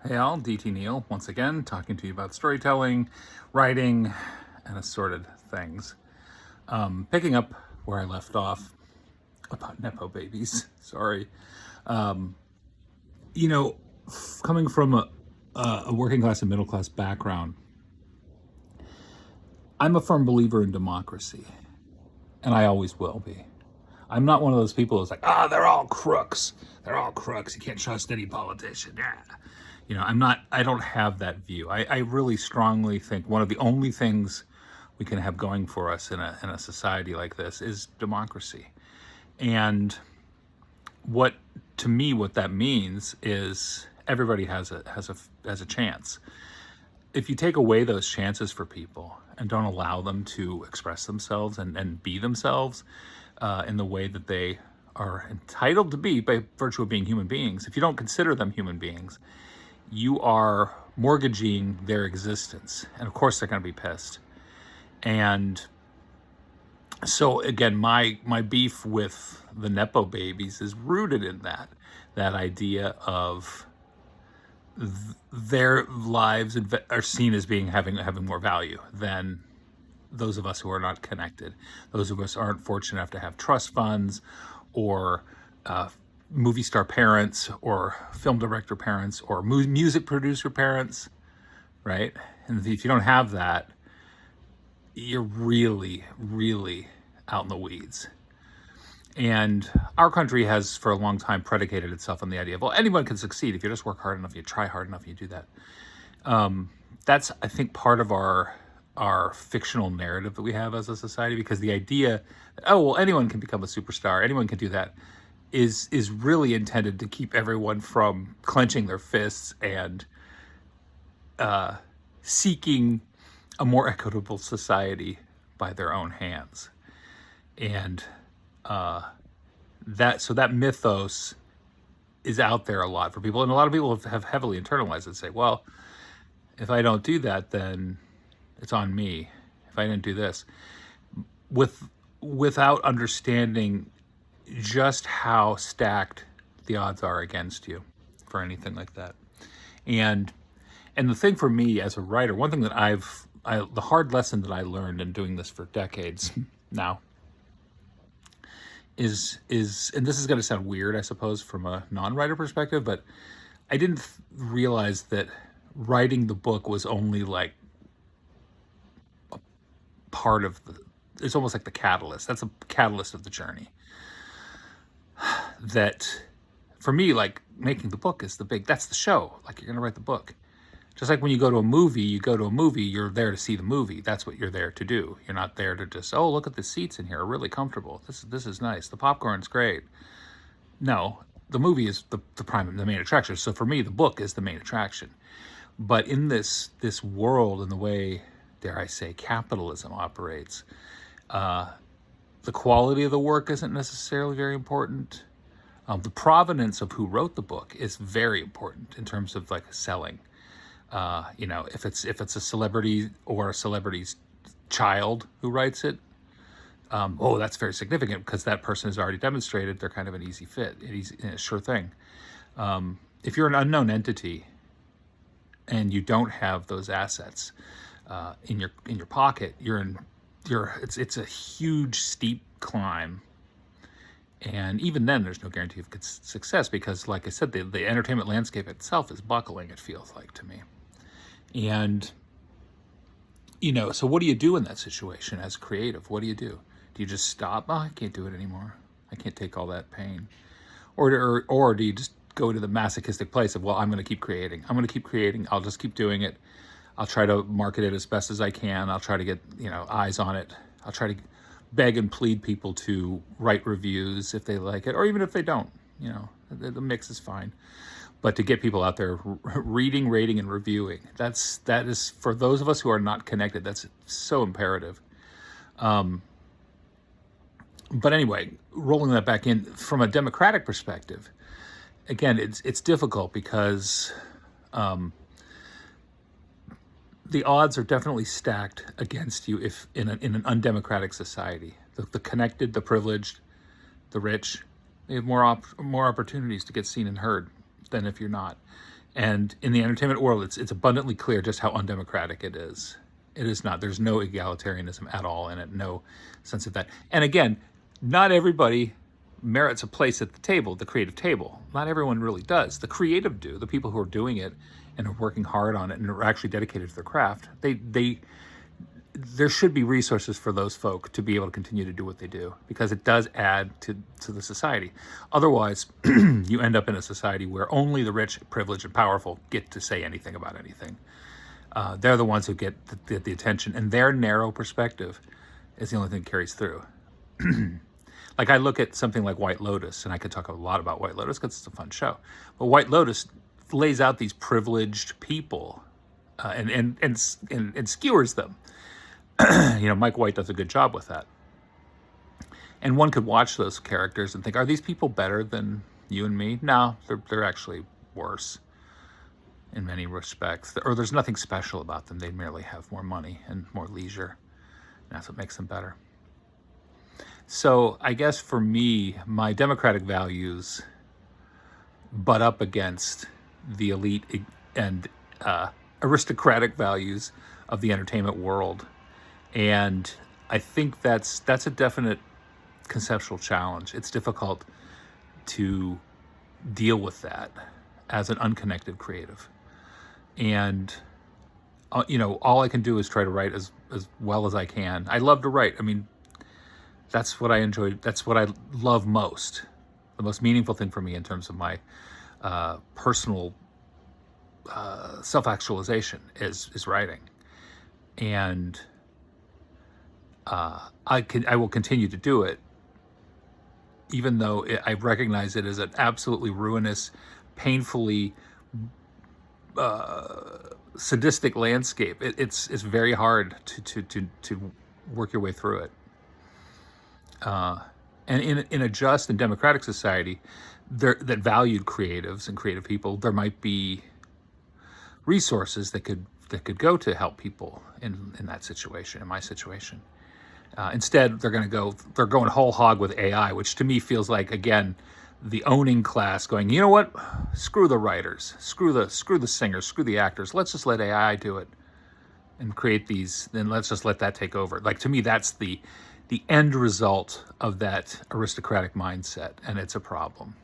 Hey all, DT Neal once again talking to you about storytelling, writing, and assorted things. Picking up where I left off about Nepo babies. Sorry. You know, coming from a working class and middle class background, I'm a firm believer in democracy, and I always will be. I'm not one of those people who's like, they're all crooks. They're all crooks. You can't trust any politician. Yeah. I'm not, I don't have that view. I really strongly think one of the only things we can have going for us in a society like this is democracy. And what, to me, what that means is everybody has a chance. If you take away those chances for people and don't allow them to express themselves and be themselves in the way that they are entitled to be by virtue of being human beings, if you don't consider them human beings, you are mortgaging their existence. And of course, they're going to be pissed. And so again, my beef with the Nepo babies is rooted in that idea of their lives are seen as being having more value than those of us who are not connected. Those of us aren't fortunate enough to have trust funds or movie star parents or film director parents or music producer parents, right? And if you don't have that, you're really, really out in the weeds. And our country has for a long time predicated itself on the idea of, well, anyone can succeed if you just work hard enough, you try hard enough, you do that. That's, I think, part of our fictional narrative that we have as a society, because the idea that, oh, well, anyone can become a superstar, anyone can do that, is really intended to keep everyone from clenching their fists and seeking a more equitable society by their own hands. And that mythos is out there a lot for people, and a lot of people have heavily internalized it and say, well, if I don't do that, then it's on me. If I didn't do this, without understanding just how stacked the odds are against you for anything like that. And the thing for me as a writer, one thing that the hard lesson that I learned in doing this for decades now is, and this is going to sound weird, I suppose, from a non-writer perspective, but I didn't realize that writing the book was only like a part of it's almost like the catalyst. That's a catalyst of the journey. That for me, like, making the book is that's the show. Like, you're going to write the book. Just like when you go to a movie, you're there to see the movie. That's what you're there to do. You're not there to just, oh, look at the seats in here are really comfortable. This is nice. The popcorn's great. No, the movie is the main attraction. So for me, the book is the main attraction. But in this world and the way, dare I say, capitalism operates, the quality of the work isn't necessarily very important. The provenance of who wrote the book is very important in terms of like selling. If it's a celebrity or a celebrity's child who writes it, that's very significant because that person has already demonstrated they're kind of an easy fit, a sure thing. If you're an unknown entity and you don't have those assets in your pocket, it's a huge steep climb. And even then, there's no guarantee of success because, like I said, the entertainment landscape itself is buckling, it feels like to me. And, so what do you do in that situation as creative? What do you do? Do you just stop? Oh, I can't do it anymore. I can't take all that pain. Or do you just go to the masochistic place of, well, I'm going to keep creating. I'm going to keep creating. I'll just keep doing it. I'll try to market it as best as I can. I'll try to get, eyes on it. I'll try to beg and plead people to write reviews if they like it, or even if they don't. The mix is fine. But to get people out there reading, rating, and reviewing, that is for those of us who are not connected, that's so imperative. But anyway, rolling that back in from a democratic perspective, again, it's difficult because the odds are definitely stacked against you if in an undemocratic society. The connected, the privileged, the rich, they have more opportunities to get seen and heard than if you're not. And in the entertainment world, it's abundantly clear just how undemocratic it is. It is not. There's no egalitarianism at all in it. No sense of that. And again, not everybody merits a place at the table, the creative table. Not everyone really does. The creative do. The people who are doing it and are working hard on it and are actually dedicated to their craft. There should be resources for those folk to be able to continue to do what they do, because it does add to the society. Otherwise, you end up in a society where only the rich, privileged, and powerful get to say anything about anything. They're the ones who get the attention, and their narrow perspective is the only thing that carries through. Like, I look at something like White Lotus, and I could talk a lot about White Lotus because it's a fun show. But White Lotus lays out these privileged people and skewers them. Mike White does a good job with that. And one could watch those characters and think, are these people better than you and me? No, they're actually worse in many respects. Or there's nothing special about them. They merely have more money and more leisure. And that's what makes them better. So I guess for me, my democratic values butt up against the elite and aristocratic values of the entertainment world. And I think that's a definite conceptual challenge. It's difficult to deal with that as an unconnected creative. And, all I can do is try to write as well as I can. I love to write. I mean, that's what I enjoy. That's what I love most. The most meaningful thing for me in terms of my personal self-actualization is writing. And I will continue to do it, even though I recognize it as an absolutely ruinous, painfully sadistic landscape. It's very hard to work your way through it. And in a just and democratic society that valued creatives and creative people, there might be resources that could go to help people in that situation, in my situation. Instead, they're going whole hog with AI, which to me feels like, again, the owning class going, you know what? Screw the writers, screw the singers, screw the actors. Let's just let AI do it and create these. Then let's just let that take over. Like, to me, that's the end result of that aristocratic mindset, and it's a problem.